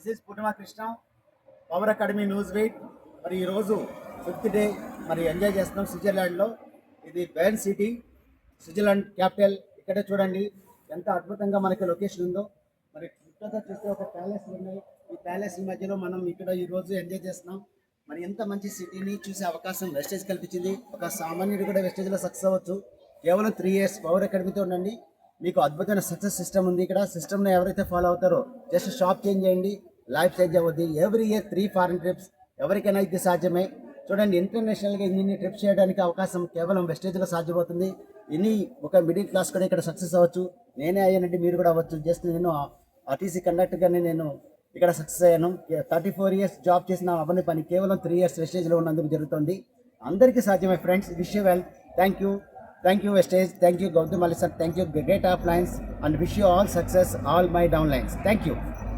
This is పుట్టిమ Krishna, power academy news వెయిట్. మరి ఈరోజు 5th డే మరి ఎంజాయ్ చేస్తున్నాం స్విట్జర్లాండ్లో. ఇది బెర్న్ సిటీ, స్విట్జర్లాండ్ క్యాపిటల్. ఇక్కడే చూడండి ఎంత అద్భుతంగా మనకి లొకేషన్ ఉందో. మరి చుట్టూ చూస్తే ఒక ప్యాలెస్ ఉన్నాయి. ఈ ప్యాలెస్ మధ్యలో మనం ఇక్కడ ఈరోజు ఎంజాయ్ చేస్తున్నాం. మరి ఎంత మంచి సిటీని చూసే అవకాశం వెస్టేజ్ కల్పించింది. ఒక సామాన్యుడు కూడా వెస్టేజ్లో సక్సెస్ అవ్వచ్చు. కేవలం 3 years పవర్ అకాడమీతో ఉండండి. మీకు అద్భుతమైన సక్సెస్ సిస్టమ్ ఉంది. ఇక్కడ సిస్టమ్ని ఎవరైతే ఫాలో అవుతారో జస్ట్ షాప్ చేంజ్ చేయండి, లైఫ్ చేంజ్ అవుద్ది. ఎవ్రీ ఇయర్ 3 foreign trips ఎవరికైనా ఇది సాధ్యమే. చూడండి, ఇంటర్నేషనల్గా ఇన్ని ట్రిప్స్ చేయడానికి అవకాశం కేవలం వెస్టేజ్లో సాధ్యమవుతుంది. ఒక మిడిల్ క్లాస్ కూడా ఇక్కడ సక్సెస్ అవ్వచ్చు. నేనే అయ్యానంటే మీరు కూడా అవ్వచ్చు. జస్ట్ నేను ఆర్టీసీ కండక్టర్గానే నేను ఇక్కడ సక్సెస్ అయ్యాను. 34 years జాబ్ చేసిన అవన్నీ పని కేవలం 3 years వెస్టేజ్లో ఉన్నందుకు జరుగుతుంది. అందరికీ సాధ్యమే friends. Wish you well. Thank you vestige, thank you Gautam Ali sir, thank you great uplines, and wish you all success, all my downlines. Thank you.